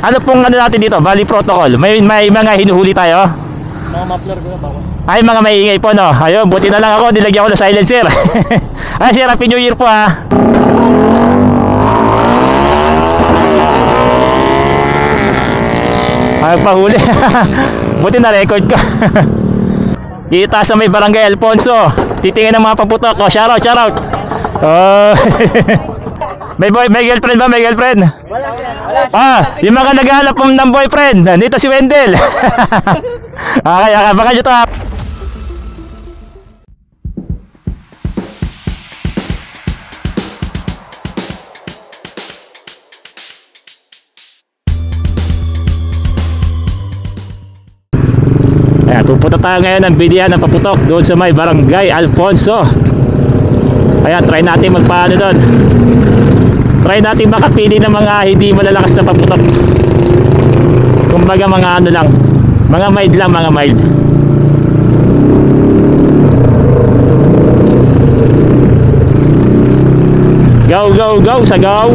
Ano pong ano natin dito? Bali protocol. May mga hinuhuli tayo. Mga muffler ko bawal. Ay, mga maingay po, no? Ayun, buti na lang ako, nilagyan ko ng silencer. Ay, sir, Happy New Year po, ha. Ay, pahuli. Buti na record ko. Dito sa may barangay Alfonso. Titingin ng mga paputok. Oh, shoutout, shoutout. Oh. May girlfriend ba? May girlfriend? Ah, yung mga naghahanap ng boyfriend. Nandito si Wendell. Okay, baka nyo to, ha. Ayan, pupunta tayo ngayon ng bilihan ng paputok doon sa may barangay Alfonso. Ayan, try natin magpaano doon. Try natin makapili ng mga hindi malalakas na paputok. Kumbaga mga ano lang, mga mild lang, mga mild. Go, go, go, sa go.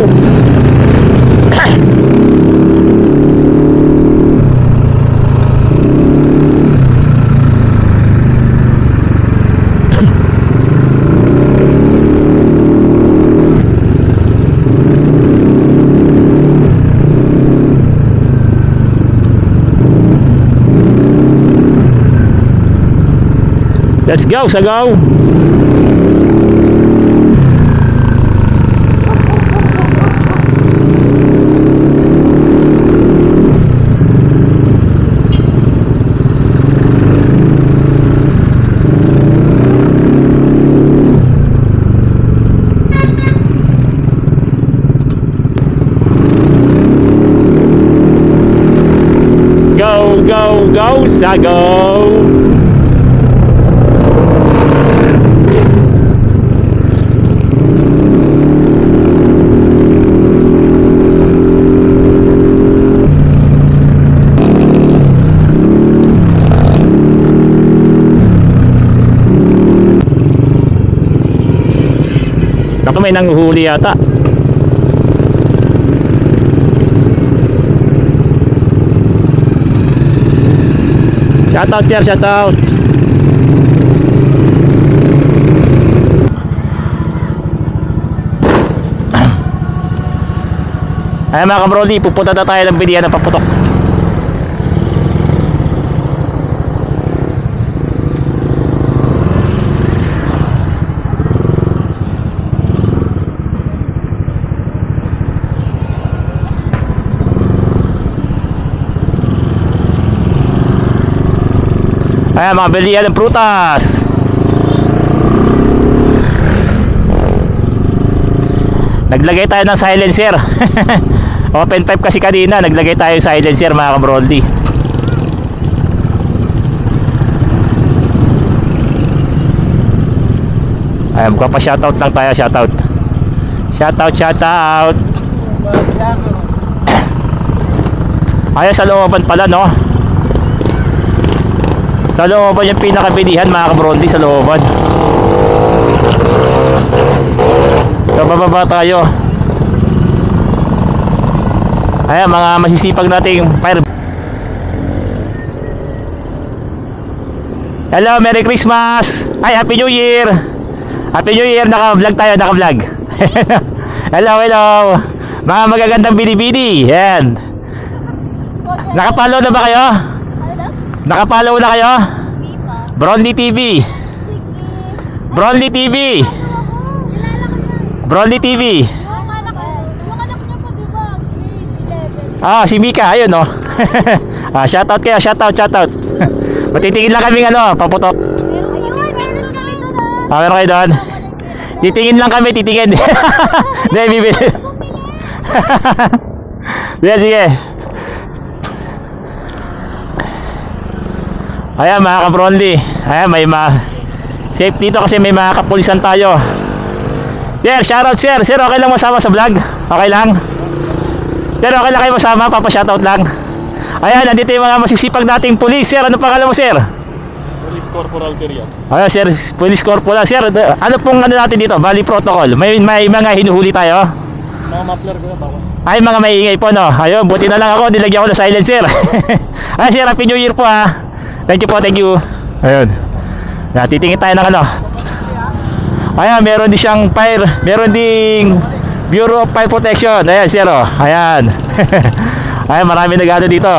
Let's go, sa go. Go, go, go, sa go. Ako may nanguhuli yata. Shoutout, sir, shoutout. Ay mga kabroli, pupunta na tayo ng bilihan ng paputok. Ayan, mga bilihan ng prutas. Naglagay tayo ng silencer. Open pipe kasi kanina, naglagay tayo ng silencer mga kabroldi. Ayan, magpapa-shoutout lang tayo, shoutout. Shoutout, shoutout. Ayan, sa looban pala, no? Sa looban yung pinakabilihan mga kabrondi, sa looban. So bababa tayo. Ayan, mga masisipag nating fire. Hello, Merry Christmas. Ay, Happy New Year. Happy New Year, naka-vlog tayo, naka-vlog. Hello, hello. Mga magagandang binibini. Yan. Nakapalo na ba kayo? Nakapalaw na kayo? Bronly TV. Bronly TV. Bronly TV. Yung anak niya po, di ba? Grade 11. Ah, si Mika, ayun, no. Ah, shoutout kayo, shoutout, shoutout. Matitingin lang kaming ano, paputok. Ah, meron kayo doon? Titingin lang kami, titingin. Hindi, bibili. Sige, sige. Ayan mga kabrondi. Ayan, may safe dito kasi may mga kapulisan tayo. Sir, shoutout sir. Sir, okay lang masama sa vlog? Okay lang? Sir, okay lang kayo masama? Papa-shoutout lang. Ayan, nandito yung mga masisipag nating pulis. Sir, ano pangalan mo sir? Police Corporal Period. Ayan sir, Police Corporal. Sir, ano pong ano natin dito? Bali protocol. May mga hinuhuli tayo? Mga muffler ko bawal. Ay, mga maingay po, no? Ayun, buti na lang ako, nilagyan ko na silencer. Ay, sir, Happy New Year po, ha. Thank you po, thank you. Ayun. Titingin tayo ng ano. Ayan, meron din siyang fire. Meron ding Bureau of Fire Protection. Ayan, sir, oh. Ayan. Ayan, marami nag-ano dito.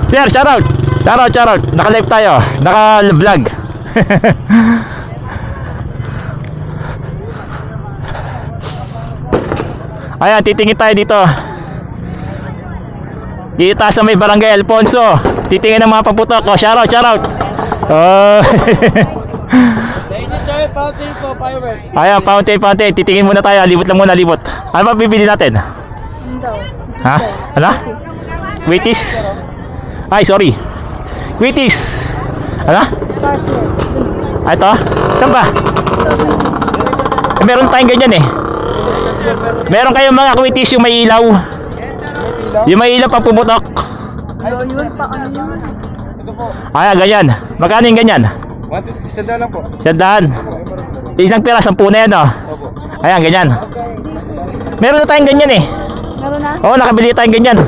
Sir, shoutout. Shoutout. Naka-live tayo. Naka-vlog. Ayan, titingin tayo dito. Dito sa may barangay Alfonso. Titingin ng mga paputok. Oh, shoutout. Oh. Ayan, fountain. Titingin muna tayo. Libot lang muna, libot. Ano ba bibili natin? Ha? Ano? Quitis? Ay, sorry. Quitis. Ano? Ah, ito? Saan ba? Meron tayong ganyan eh. Meron kayong mga quitis yung may ilaw. Yung may ilaw pag pumutok. Ayan, ganyan. Magkano yung ganyan? 150 lang po. 100. Ilang pira? 10 na yan, oh. Ayan, ganyan. Meron na tayong ganyan eh. Meron na? Oo, nakabili tayong ganyan.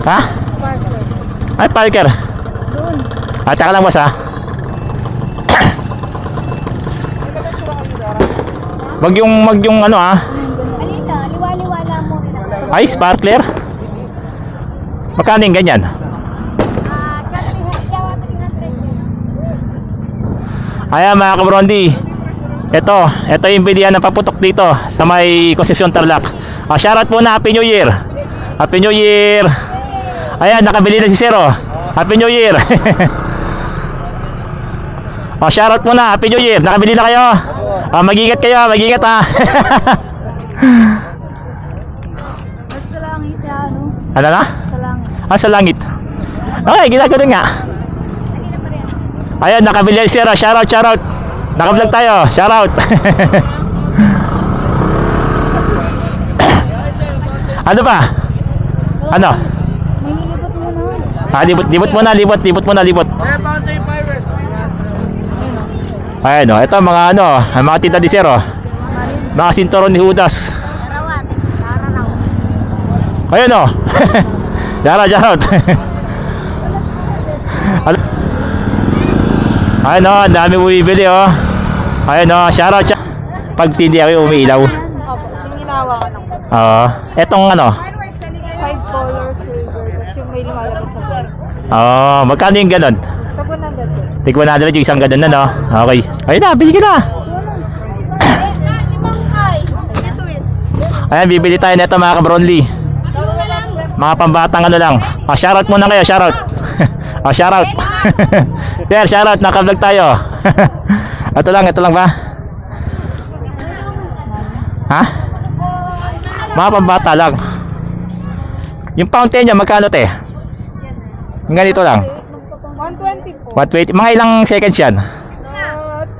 Ha? Ay, Parker. Doon. Taka lang, boss, ha? Wag yung ano, ha? Alita, liwa-liwala mo. Ay, sparkler. Magkano yung ganyan? Ayan, mga kabrondi. Ito yung bilihan ng paputok dito sa may Concepcion Tarlac. Shoutout muna, Happy New Year. Happy New Year. Ayan, nakabili na si Zero. Happy New Year. Shoutout muna, Happy New Year. Nakabili na kayo. Mag-ingat kayo, mag-ingat, ha. Sa langit siya, ano? Ano na? Sa langit. Sa langit. Okay, ginagano nga. Ayan, nakabili si Zero. Shoutout. Naka-vlog tayo. Shoutout. Ano ba? Ano? May nilibot mo naman. Libot muna. Ayan, oh. Ito mga ano, ang mga tinda ni Zero. Mga sinturon ni Judas. Karawat. Kararaw. Ayan, oh. Shoutout. Ayan, oh, ang dami bumibili, oh. Ayan, oh, shoutout. Pag tindi ako umiilaw. Opo, yung ginawa ko ng Oo. Etong ano? 5 color silver. Tapos yung may lumalabas na balls. Oo, magkano yung ganon? Tago na dito. Tigwan natin yung isang ganon na, no? Okay. Ayun na, bili ka na. Limang kay. Ito it. Ayan, bibili tayo nito mga kabronly. Tago na lang. Mga pambatang ano lang. Shoutout muna kayo, shoutout. Shoutout. Sir, shoutout, naka-vlog tayo. Ito lang ba? Ha? Mga pambata lang. Yung fountain niya, magkano te? Yung ganito lang. 120 po. 120. Mga ilang seconds yan?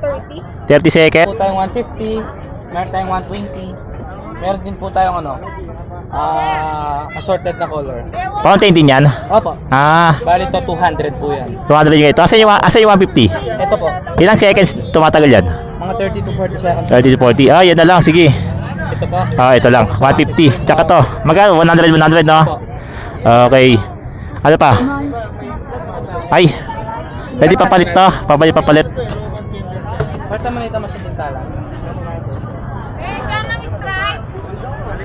30. 30 seconds? Po tayong 150, meron tayong 120. Meron din po tayong ano, assorted na color. Fountain din yan? Opo. Bali to 200 po yan. 200 yung ito. Asa yung 150? Ito po, Ilang seconds tumatagal yan? mga 30 to 40 seconds. 30 to 40. Yan na lang. Sige. Ito po. Ito lang. 150. Tsaka to. Magkano? 100, no? Okay. Ano pa? Ay. Pwede papalit to. Papalit. Parta mo na ito masipintala.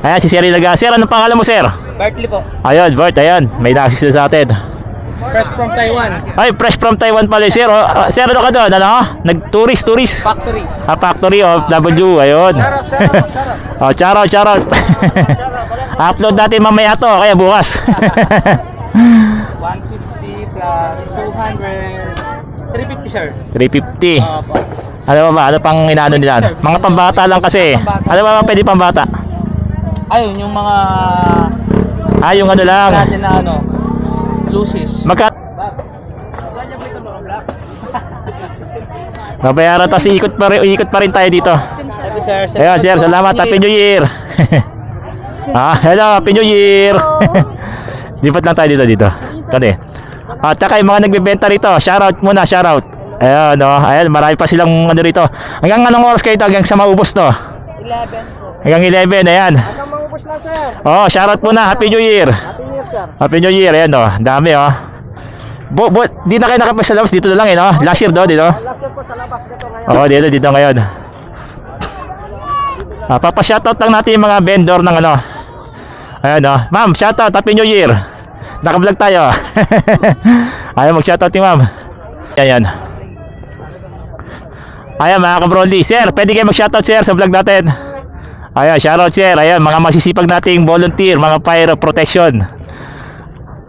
Ayan, si Sir Ilaga. Sir, anong pangalan mo, Sir? Bartley po. Ayun, Bart. Ayan. May na-assist sa atin. Fresh from Taiwan. Ay, fresh from Taiwan pala, Sir. Sir, ano ka doon? Ano? Nag-tourist. Factory. Factory of W. Ayun. Shoutout. Upload natin mamaya to. Kaya bukas. 150 plus 200. 350 sir. 350. Opo. Ano ba? Ano pang inaano nila? Mga pambata lang kasi. Ano ba pwede pambata? Ayun, yung mga Yung ano lang. natin na ano, lucis. Babayaran tas ikot pa rin tayo dito. Ito sir. Ayun, Sir, salamat. Happy New Year. Hello, Happy New Year. Lipat lang tayo dito. Kani. At saka yung mga nagbebenta rito, shoutout muna, shoutout. Ayun, no. Ayun, marami pa silang ano rito. Hanggang anong oras kayo ito? Hanggang sa maubos to? 11 po. Hanggang 11, ayan. Hanggang maubos na, sir. Oh, shoutout muna. Happy New Year. Happy New Year, sir. Happy New Year. Ayan, oh. Dami, oh. Di na kayo nakapasa labas. Dito na lang, eh, no? Last year, do, dito. Last year po sa labas dito ngayon. Oo, dito ngayon. Papa-shoutout lang natin yung mga vendor ng ano. Ayan, oh. Ma'am, shoutout. Happy New Year. Naka-vlog tayo. Ayaw mag-shoutout ni ma'am. Ayan. Ayan, mga ka-Broly. Sir, pwede kayo mag-shoutout, sir, sa vlog natin. Ayan, shoutout, sir. Ayan, mga masisipag nating volunteer, mga fire protection.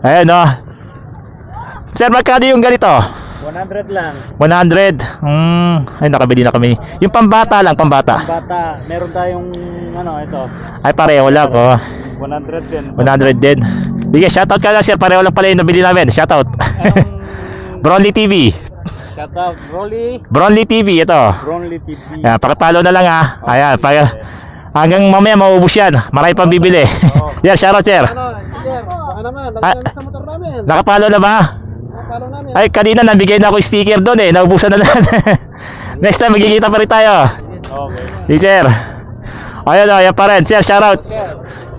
Ayan, oh. Sir, magkano yung ganito? 100 lang. 100. Ay, nakabili na kami. Yung pambata lang, pambata. Bata, meron tayong ano, ito. Ay, pareho lang, oh. 100 din. 100 din. Sige, shoutout ka lang, sir. Pareho lang pala yung nabili namin. Shoutout. Broly TV. Shout out, Broly. Broly TV, ito. Broly TV. Ayan, pakipalo na lang, ha. Ayan, hanggang mamaya maubos yan. Marami pang bibili. Sir, shoutout, sir. Ano, sir, baka naman, Ah. nagkakas sa motor namin. Nakapalo na ba? Nakapalo namin. Ay, kanina nabigay na ako sticker doon, eh. Naubusan na lang. Next time, magkikita pa rin tayo. Okay. Hey, sir. Ayan, ayan pa rin. Sir, shoutout.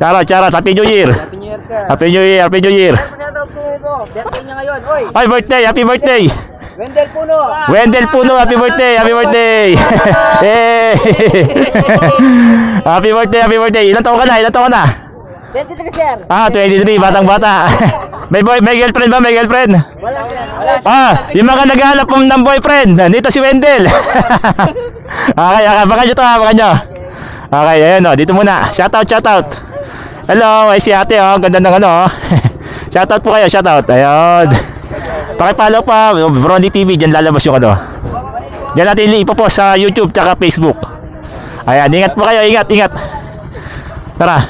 Shoutout. Happy New Year. Happy New Year, sir. Happy New Year. Happy New Year. Shout out to ito. Birthday niya ngayon. Oy, Ay, birthday. Happy birthday. Wendell Puno. Wendell Puno, happy birthday. Happy birthday. Hey. Happy birthday. Ilan taon ka na? 23, sir. 23, batang-bata. May girlfriend ba? May girlfriend? Wala, sir. Yung mga naghahanap ng boyfriend. Dito si Wendell. Okay, baka nyo to, baka nyo. Okay, ayan, oh, dito muna. Shoutout. Hello, ay si ate, oh. Ganda ng ano, oh. Shoutout po kayo, shoutout. Ayun. Pakipalo pa, Broly TV, dyan lalabas yung ano. Dyan natin ipopost sa YouTube tsaka Facebook. Ayan, ingat po kayo, ingat. Tara.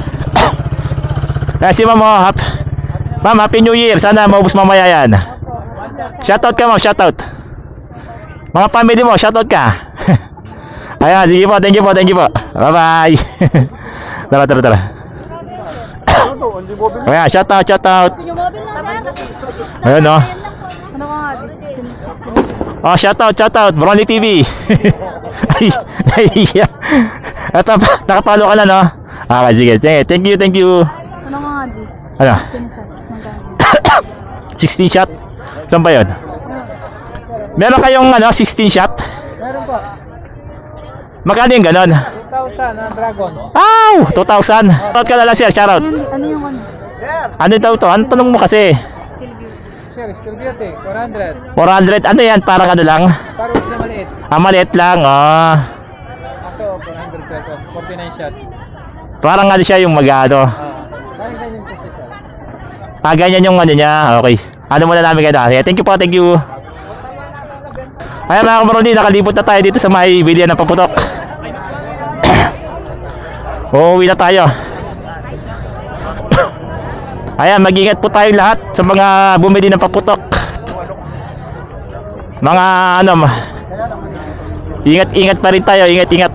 Ayan si ma'am, oh. Ma'am, Happy New Year. Sana maubos mamaya yan. Shoutout ka, ma'am, shoutout. Mga family mo, shoutout ka. Ayan, sige po, thank you po. Bye-bye. Tara. Ayan, shoutout. Yung mobile lang, sir. Ayun, oh. Ano ka nga? Oh, shoutout, Broly TV. Ay, nahihiya. Ito, nakapalo ka na, no? Okay, sige. Thank you. Ano ka nga? Ano? 16 16 shots. Magkano? shot? Saan ba yun? Meron kayong, 16 shot? Meron po. Magkano yung ganon? 2,000 na Dragons. Ow! 2,000. Shoutout ka na lang, sir. Shoutout. Ano yung ano? Ano daw to? Ano tanong mo kasi? Sir, still beauty. 400. 400. Ano yan? Parang ano lang? Paros na maliit. Maliit lang. Oh. Ako, 400 pesos. 49 shots. Parang ano siya yung mag-ano. Parang ganyan po siya. Ganyan yung ano niya. Okay. Ano muna namin kayo na. Thank you po. Ayan, mga kamaroni, nakalibot na tayo dito sa may bilihan ng paputok. Uuwi na tayo. Ayan, mag-ingat po tayong lahat sa mga bumili ng paputok. Mga ingat pa rin tayo, ingat.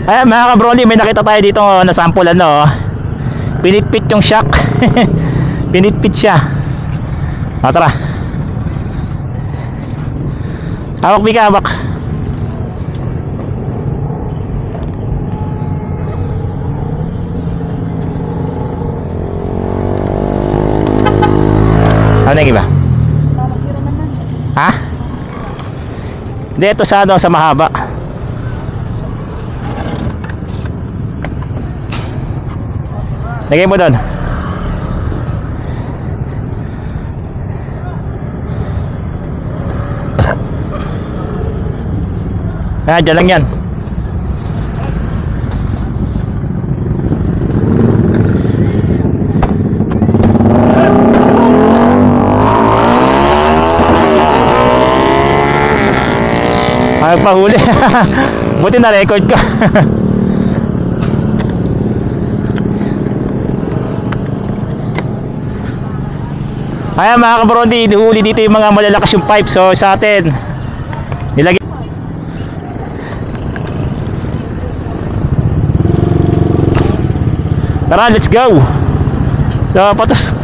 Ayan, mga ka-Broly, may nakita tayo dito na sample, ano, pinitpit yung shock. Pinitpit siya. Tara. Hawak. Ano yung iba? Parang naman. Ha? Hindi, ito sa mahaba. Lagay mo doon. Dyan lang yan. Ay, pahuli. Buti na record ka. Ayan, mga kabrondi, huli dito yung mga malalakas yung pipe. So sa atin, nilagay. Tara, let's go. So,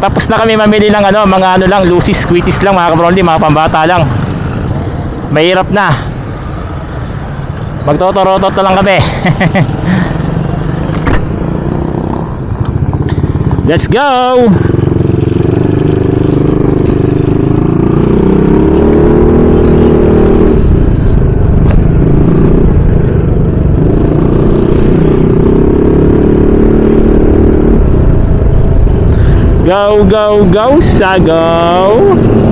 tapos na kami mamili ng ano, mga ano lang, Lucy's Squeeties lang mga kabrondi, mga pambata lang. Mahirap na. Magtotorotot na lang kami. Let's go. Go, go, go, Sago.